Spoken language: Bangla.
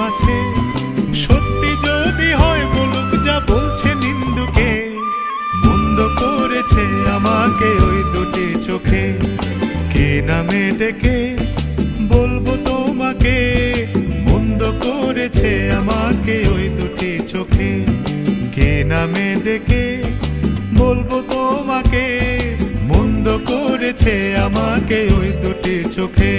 আছে। সত্যি যদি হয় বলুক যা বলছে নিন্দুকে, মন্দ করেছে আমাকে ওই দুটি চোখে। কে নামে ডেকে বলবো তোমাকে, মন্দ করেছে আমাকে ওই দুটি চোখে। কে নামে ডেকে বলবো তোমাকে, মন্দ করেছে আমাকে ওই দুটি চোখে।